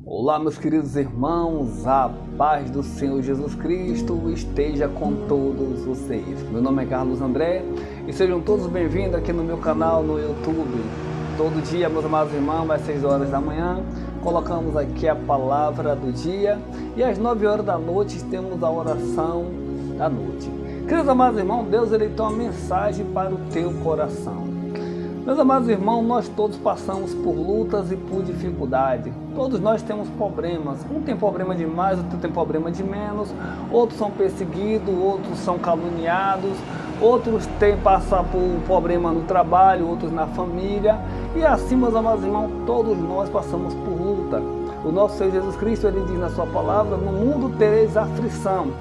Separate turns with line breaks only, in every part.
Olá, meus queridos irmãos, a paz do Senhor Jesus Cristo esteja com todos vocês. Meu nome é Carlos André e sejam todos bem-vindos aqui no meu canal no YouTube. Todo dia, meus amados irmãos, às 6 horas da manhã, colocamos aqui a palavra do dia e às 9 horas da noite temos a oração da noite. Queridos amados irmãos, Deus ele tem uma mensagem para o teu coração. Meus amados irmãos, nós todos passamos por lutas e por dificuldade. Todos nós temos problemas. Um tem problema de mais, outro tem problema de menos. Outros são perseguidos, outros são caluniados. Outros passam por problema no trabalho, outros na família. E assim, meus amados irmãos, todos nós passamos por luta. O nosso Senhor Jesus Cristo, ele diz na sua palavra: no mundo tereis aflição.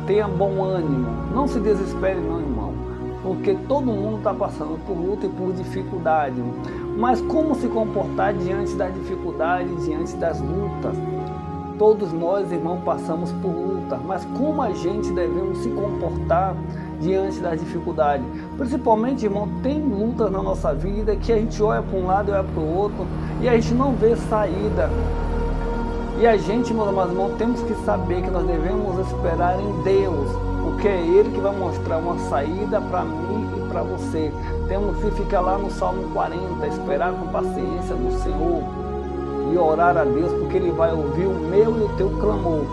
Tenha bom ânimo. Não se desespere não, irmão. Porque todo mundo está passando por luta e por dificuldade. Mas como se comportar diante das dificuldades, diante das lutas? Todos nós, irmãos, passamos por luta, mas como a gente devemos se comportar diante das dificuldades? Principalmente, irmão, tem lutas na nossa vida que a gente olha para um lado e olha para o outro e a gente não vê saída. E a gente, meus amados irmãos, temos que saber que nós devemos esperar em Deus, porque é Ele que vai mostrar uma saída para mim e para você. Temos que ficar lá no Salmo 40, esperar com paciência no Senhor e orar a Deus, porque Ele vai ouvir o meu e o teu clamor.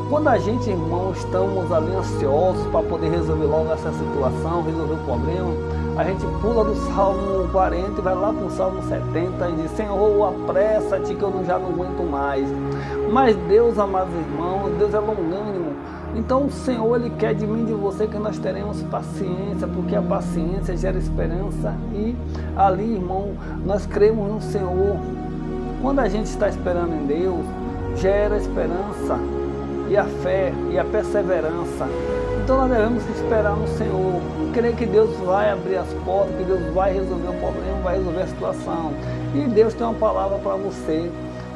Quando a gente, irmão, estamos ali ansiosos para poder resolver logo essa situação, resolver o problema, a gente pula do Salmo 40 e vai lá para o Salmo 70 e diz: Senhor, apressa-te que eu já não aguento mais. Mas Deus, amados irmãos, Deus é longânimo. Então o Senhor, Ele quer de mim e de você que nós teremos paciência, porque a paciência gera esperança e ali, irmão, nós cremos no Senhor. Quando a gente está esperando em Deus, gera esperança e a fé e a perseverança. Então nós devemos esperar no Senhor, crer que Deus vai abrir as portas, que Deus vai resolver o problema, vai resolver a situação. E Deus tem uma palavra para você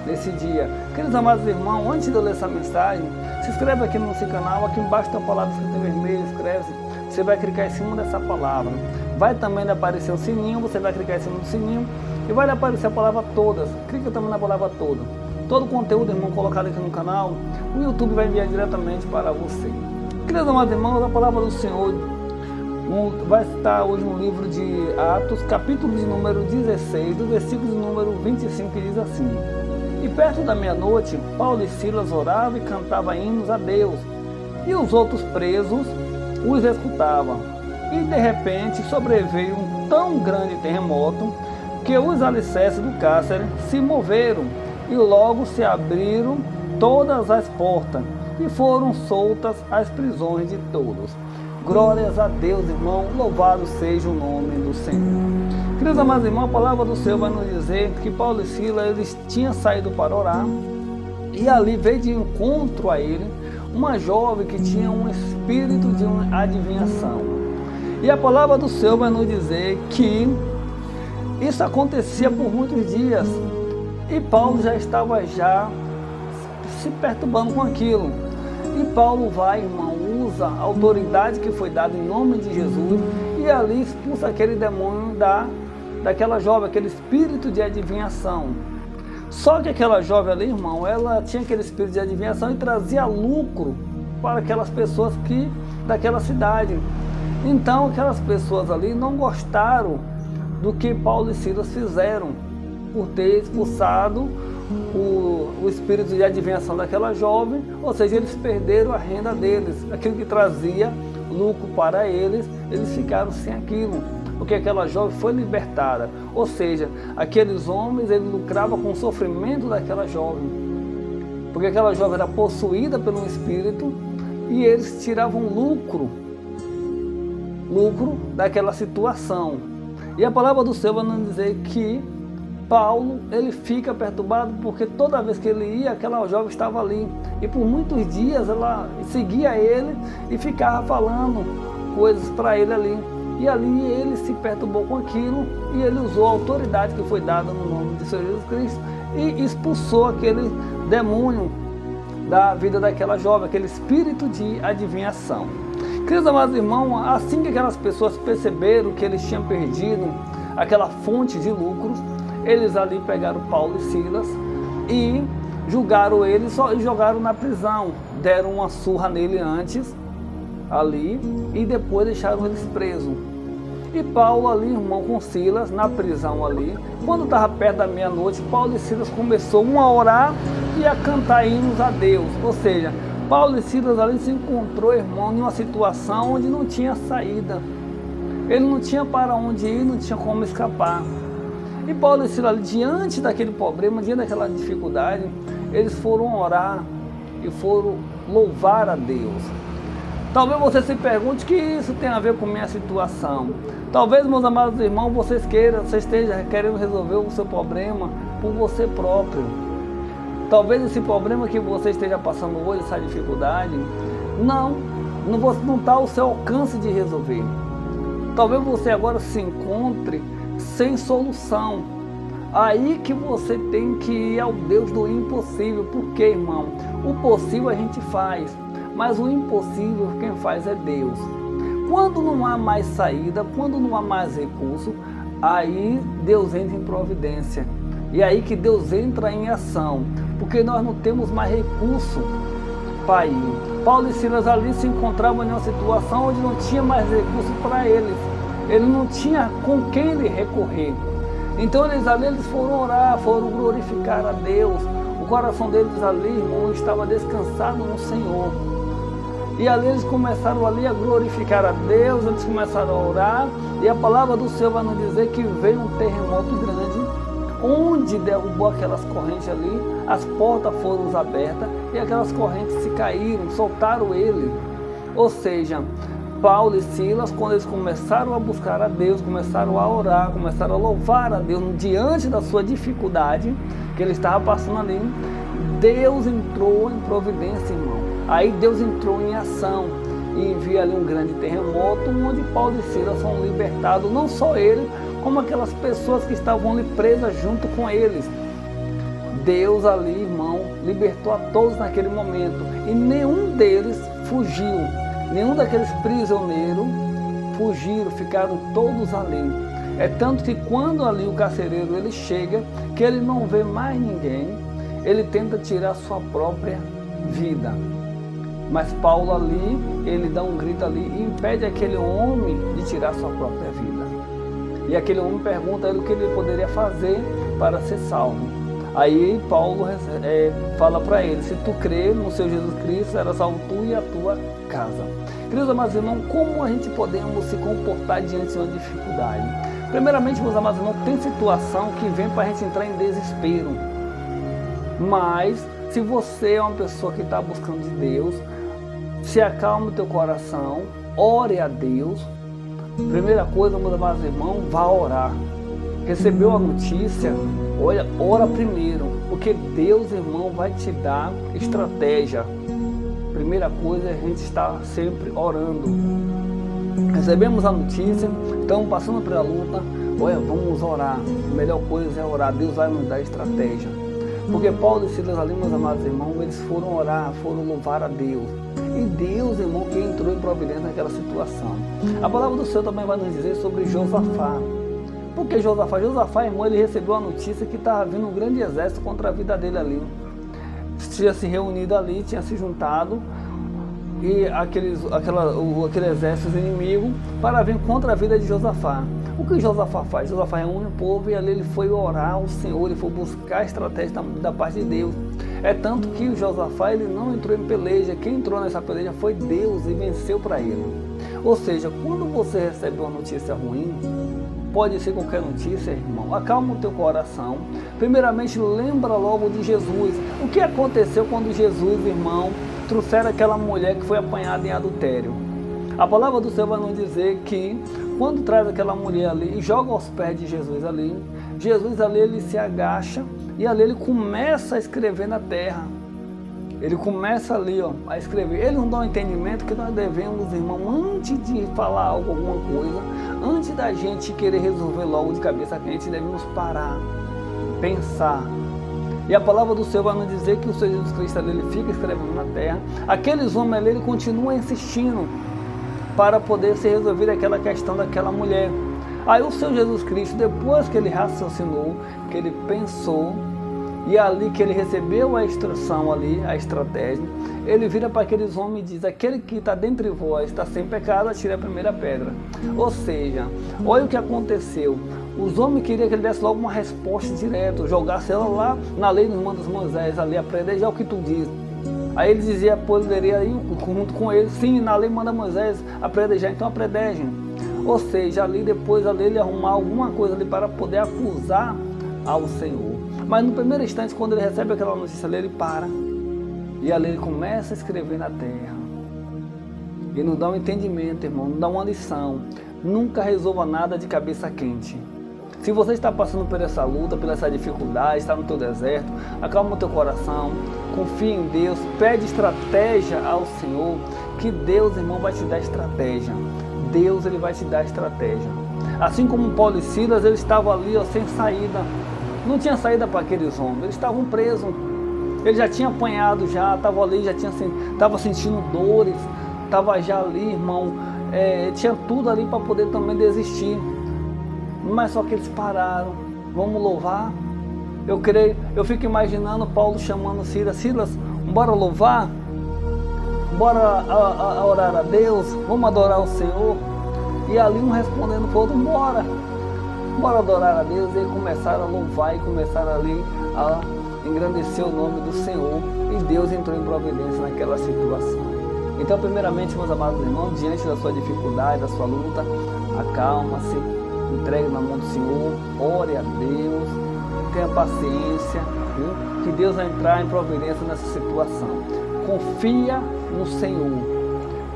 nesse dia. Queridos amados irmãos, antes de eu ler essa mensagem, se inscreve aqui no nosso canal, aqui embaixo tem uma palavra escrita em vermelho, inscreve-se. Você vai clicar em cima dessa palavra. Vai também aparecer o sininho, você vai clicar em cima do sininho e vai aparecer a palavra todas. Clica também na palavra toda. Todo o conteúdo, irmão, colocado aqui no canal, o YouTube vai enviar diretamente para você. Queridos amados irmãos, a palavra do Senhor vai estar hoje no livro de Atos, capítulo de número 16, do versículo de número 25, que diz assim: E perto da meia-noite, Paulo e Silas oravam e cantavam hinos a Deus, e os outros presos os escutavam. E de repente sobreveio um tão grande terremoto que os alicerces do cárcere se moveram, e logo se abriram todas as portas, e foram soltas as prisões de todos. Glórias a Deus, irmão, louvado seja o nome do Senhor. Queridos amados irmãos, a palavra do Senhor vai nos dizer que Paulo e Silas, eles tinham saído para orar, e ali veio de encontro a ele uma jovem que tinha um espírito de uma adivinhação. E a palavra do Senhor vai nos dizer que isso acontecia por muitos dias, e Paulo já estava se perturbando com aquilo. E Paulo vai, irmão, usa a autoridade que foi dada em nome de Jesus e ali expulsa aquele demônio daquela jovem, aquele espírito de adivinhação. Só que aquela jovem ali, irmão, ela tinha aquele espírito de adivinhação e trazia lucro para aquelas pessoas daquela cidade. Então aquelas pessoas ali não gostaram do que Paulo e Silas fizeram por ter expulsado o espírito de adivinhação daquela jovem, ou seja, eles perderam a renda deles, aquilo que trazia lucro para eles, eles ficaram sem aquilo, porque aquela jovem foi libertada, ou seja, aqueles homens, eles lucravam com o sofrimento daquela jovem, porque aquela jovem era possuída pelo espírito e eles tiravam lucro daquela situação. E a palavra do Senhor vai nos dizer que Paulo, ele fica perturbado porque toda vez que ele ia, aquela jovem estava ali. E por muitos dias ela seguia ele e ficava falando coisas para ele ali. E ali ele se perturbou com aquilo e ele usou a autoridade que foi dada no nome de Senhor Jesus Cristo e expulsou aquele demônio da vida daquela jovem, aquele espírito de adivinhação. Queridos amados irmãos, assim que aquelas pessoas perceberam que eles tinham perdido aquela fonte de lucros, eles ali pegaram Paulo e Silas e julgaram ele e jogaram na prisão. Deram uma surra nele antes, ali, e depois deixaram eles presos. E Paulo ali, irmão, com Silas, na prisão ali, quando estava perto da meia-noite, Paulo e Silas começou a orar e a cantar hinos a Deus. Ou seja, Paulo e Silas ali se encontrou, irmão, em uma situação onde não tinha saída. Ele não tinha para onde ir, não tinha como escapar. E Paulo e Silas ali, diante daquele problema, diante daquela dificuldade, eles foram orar e foram louvar a Deus. Talvez você se pergunte o que isso tem a ver com minha situação. Talvez, meus amados irmãos, você esteja querendo resolver o seu problema por você próprio. Talvez esse problema que você esteja passando hoje, essa dificuldade, não está ao seu alcance de resolver. Talvez você agora se encontre sem solução. Aí que você tem que ir ao Deus do impossível. Por quê, irmão? O possível a gente faz, mas o impossível quem faz é Deus. Quando não há mais saída, quando não há mais recurso, aí Deus entra em providência. E aí que Deus entra em ação, porque nós não temos mais recurso para ir. Paulo e Silas ali se encontravam em uma situação onde não tinha mais recurso para eles. Ele não tinha com quem ele recorrer. Então eles foram orar, foram glorificar a Deus. O coração deles ali, irmão, estava descansado no Senhor. E ali eles começaram ali a glorificar a Deus, eles começaram a orar. E a palavra do Senhor vai nos dizer que veio um terremoto grande, onde derrubou aquelas correntes ali, as portas foram abertas e aquelas correntes se caíram, soltaram ele. Ou seja, Paulo e Silas, quando eles começaram a buscar a Deus, começaram a orar, começaram a louvar a Deus diante da sua dificuldade que ele estava passando ali, Deus entrou em providência, irmão. Aí Deus entrou em ação e envia ali um grande terremoto, onde Paulo e Silas são libertados, não só ele, como aquelas pessoas que estavam ali presas junto com eles. Deus ali, irmão, libertou a todos naquele momento e nenhum deles fugiu. Nenhum daqueles prisioneiros fugiram, ficaram todos ali. É tanto que quando ali o carcereiro ele chega, que ele não vê mais ninguém, ele tenta tirar sua própria vida. Mas Paulo ali, ele dá um grito ali e impede aquele homem de tirar sua própria vida. E aquele homem pergunta a ele o que ele poderia fazer para ser salvo. Aí Paulo fala para ele, se tu crer no Senhor Jesus Cristo, será salvo tu e a tua casa. Queridos amados irmãos, como a gente podemos se comportar diante de uma dificuldade? Primeiramente, meus amados irmãos, tem situação que vem para a gente entrar em desespero. Mas, se você é uma pessoa que está buscando de Deus, se acalme o teu coração, ore a Deus. Primeira coisa, meus amados irmãos, vá orar. Recebeu a notícia, olha, ora primeiro, porque Deus, irmão, vai te dar estratégia. Primeira coisa é a gente estar sempre orando. Recebemos a notícia, estamos passando pela luta, olha, vamos orar. A melhor coisa é orar, Deus vai nos dar estratégia. Porque Paulo e Silas ali, meus amados irmãos, eles foram orar, foram louvar a Deus. E Deus, irmão, que entrou em providência naquela situação. A palavra do Senhor também vai nos dizer sobre Josafá. Porque Josafá, irmão, ele recebeu a notícia que estava vindo um grande exército contra a vida dele ali. Tinha se reunido ali, tinha se juntado, e aquele exército inimigo para vir contra a vida de Josafá. O que Josafá faz? Josafá reúne o povo e ali ele foi orar ao Senhor, ele foi buscar a estratégia da parte de Deus. É tanto que o Josafá ele não entrou em peleja, quem entrou nessa peleja foi Deus e venceu para ele. Ou seja, quando você recebe uma notícia ruim, pode ser qualquer notícia, irmão, acalma o teu coração. Primeiramente, lembra logo de Jesus. O que aconteceu quando Jesus, irmão, trouxeram aquela mulher que foi apanhada em adultério? A palavra do Senhor vai nos dizer que quando traz aquela mulher ali e joga aos pés de Jesus ali, ele se agacha e ali ele começa a escrever na terra. Ele começa ali, a escrever. Ele não dá um entendimento que nós devemos, irmão, antes de falar algo, alguma coisa, antes da gente querer resolver logo de cabeça quente, devemos parar, pensar. E a palavra do Senhor vai nos dizer que o Senhor Jesus Cristo ali, ele fica escrevendo na terra. Aqueles homens ali, ele continua insistindo para poder ser resolvida aquela questão daquela mulher. Aí o Senhor Jesus Cristo, depois que ele raciocinou, que ele pensou, E ali que ele recebeu a instrução ali, a estratégia, ele vira para aqueles homens e diz: aquele que está dentre vós está sem pecado, atire a primeira pedra. Ou seja, olha o que aconteceu. Os homens queriam que ele desse logo uma resposta direta, jogasse ela lá na lei dos mandos de Moisés, ali, apredejar o que tu diz. Aí ele dizia, poderia ir junto com ele: sim, na lei manda Moisés apredejar, então apredejem. Ou seja, ali depois ali ele arrumar alguma coisa ali para poder acusar ao Senhor. Mas no primeiro instante, quando ele recebe aquela notícia ali, ele para. E ali ele começa a escrever na terra. E não dá um entendimento, irmão, não dá uma lição. Nunca resolva nada de cabeça quente. Se você está passando por essa luta, por essa dificuldade, está no teu deserto, acalma o teu coração, confia em Deus, pede estratégia ao Senhor, que Deus, irmão, vai te dar estratégia. Deus, ele vai te dar estratégia. Assim como Paulo e Silas, eles estavam ali, ó, sem saída. Não tinha saída para aqueles homens, eles estavam presos. Eles já tinham apanhado, já estavam ali, estavam sentindo dores, estavam já ali, irmão, tinha tudo ali para poder também desistir. Mas só que eles pararam. Vamos louvar? Eu fico imaginando Paulo chamando Silas: Silas, bora louvar? Bora orar a Deus? Vamos adorar o Senhor? E ali um respondendo para o outro: bora adorar a Deus. E eles começaram a louvar e começaram ali a engrandecer o nome do Senhor. E Deus entrou em providência naquela situação. Então, primeiramente, meus amados irmãos, diante da sua dificuldade, da sua luta, acalma-se, entregue na mão do Senhor, ore a Deus, tenha paciência, viu? Que Deus vai entrar em providência nessa situação. Confia no Senhor,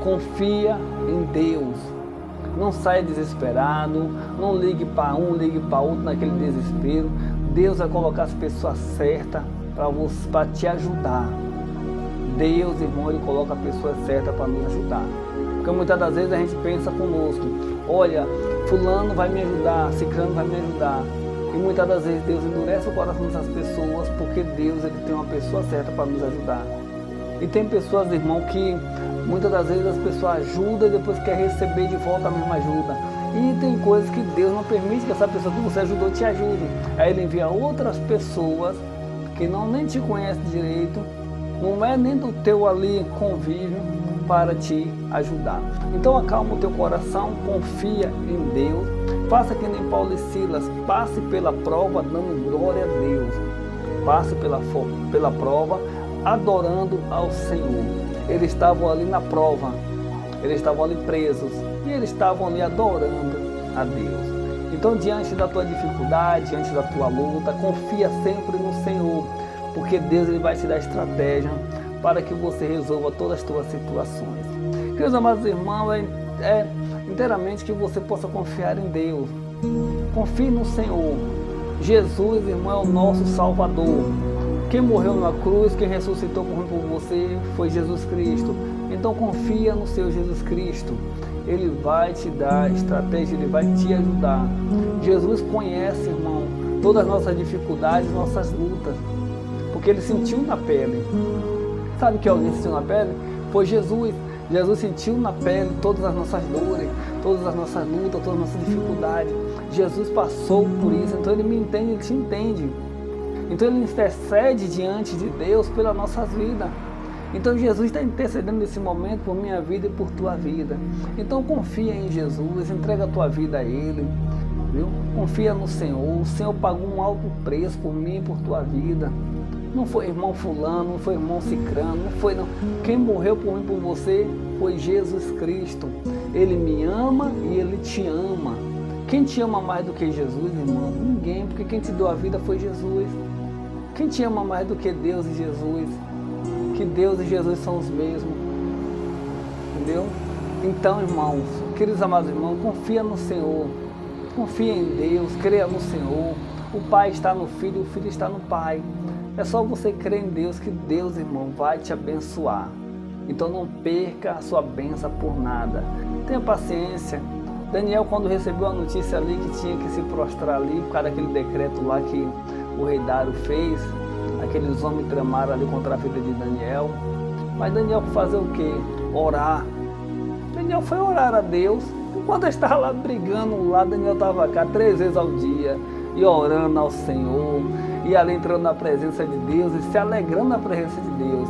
confia em Deus. Não saia desesperado, não ligue para um, ligue para outro naquele desespero. Deus vai colocar as pessoas certas para te ajudar. Deus, irmão, ele coloca a pessoa certa para nos ajudar. Porque muitas das vezes a gente pensa conosco: olha, fulano vai me ajudar, ciclano vai me ajudar. E muitas das vezes Deus endurece o coração dessas pessoas, porque Deus, ele tem uma pessoa certa para nos ajudar. E tem pessoas, irmão, que muitas das vezes as pessoas ajudam e depois quer receber de volta a mesma ajuda. E tem coisas que Deus não permite que essa pessoa que você ajudou te ajude. Aí ele envia outras pessoas que nem te conhecem direito, não é nem do teu ali convívio, para te ajudar. Então acalma o teu coração, confia em Deus, faça que nem Paulo e Silas, passe pela prova dando glória a Deus, passe pela prova adorando ao Senhor. Eles estavam ali na prova, eles estavam ali presos e eles estavam ali adorando a Deus. Então, diante da tua dificuldade, diante da tua luta, confia sempre no Senhor, porque Deus, ele vai te dar estratégia para que você resolva todas as tuas situações. Queridos amados irmãos, é inteiramente que você possa confiar em Deus. Confie no Senhor. Jesus, irmão, é o nosso Salvador. Quem morreu na cruz, quem ressuscitou por você foi Jesus Cristo. Então confia no seu Jesus Cristo. Ele vai te dar estratégia, ele vai te ajudar. Jesus conhece, irmão, todas as nossas dificuldades, nossas lutas, porque ele sentiu na pele. Sabe que alguém sentiu na pele? Foi Jesus. Jesus sentiu na pele todas as nossas dores, todas as nossas lutas, todas as nossas dificuldades. Jesus passou por isso, então ele me entende, ele te entende. Então ele intercede diante de Deus pelas nossas vidas. Então Jesus está intercedendo nesse momento por minha vida e por tua vida. Então confia em Jesus, entrega a tua vida a Ele, viu? Confia no Senhor. O Senhor pagou um alto preço por mim e por tua vida. Não foi irmão fulano, não foi irmão cicrano, não foi não. Quem morreu por mim e por você foi Jesus Cristo. Ele me ama e Ele te ama. Quem te ama mais do que Jesus, irmão? Ninguém, porque quem te deu a vida foi Jesus. Quem te ama mais do que Deus e Jesus? Que Deus e Jesus são os mesmos. Entendeu? Então, irmãos, queridos amados irmãos, confia no Senhor. Confia em Deus, creia no Senhor. O Pai está no Filho, o Filho está no Pai. É só você crer em Deus que Deus, irmão, vai te abençoar. Então não perca a sua bênção por nada. Tenha paciência. Daniel, quando recebeu a notícia ali que tinha que se prostrar ali, por causa daquele decreto lá que o rei Dário fez, aqueles homens tramaram ali contra a vida de Daniel. Mas Daniel foi fazer o quê? Orar. Daniel foi orar a Deus. Enquanto estava lá brigando lá, Daniel estava cá 3 vezes ao dia, e orando ao Senhor, e ali entrando na presença de Deus e se alegrando na presença de Deus.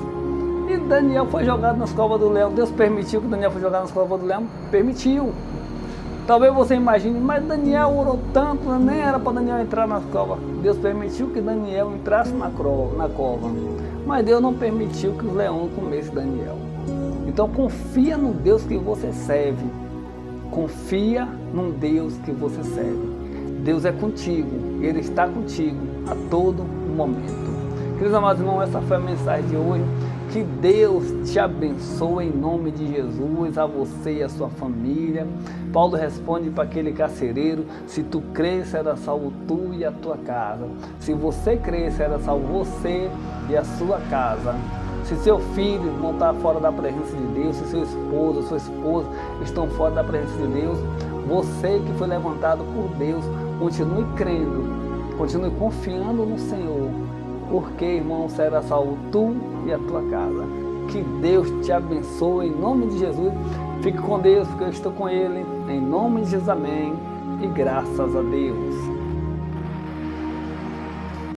E Daniel foi jogado nas covas do leão. Deus permitiu que Daniel fosse jogado nas covas do leão? Permitiu. Talvez você imagine, mas Daniel orou tanto, nem era para Daniel entrar nas covas. Deus permitiu que Daniel entrasse na cova, mas Deus não permitiu que os leões comessem Daniel. Então confia no Deus que você serve. Confia no Deus que você serve. Deus é contigo, Ele está contigo a todo momento. Queridos amados irmãos, essa foi a mensagem de hoje. Que Deus te abençoe em nome de Jesus, a você e a sua família. Paulo responde para aquele carcereiro: se tu crês, será salvo tu e a tua casa. Se você crê, será salvo você e a sua casa. Se seu filho não está fora da presença de Deus, se seu esposo, sua esposa estão fora da presença de Deus, você que foi levantado por Deus, continue crendo, continue confiando no Senhor. Porque, irmão, será salvo tu e a tua casa. Que Deus te abençoe em nome de Jesus. Fique com Deus, porque eu estou com Ele. Em nome de Jesus, amém. E graças a Deus.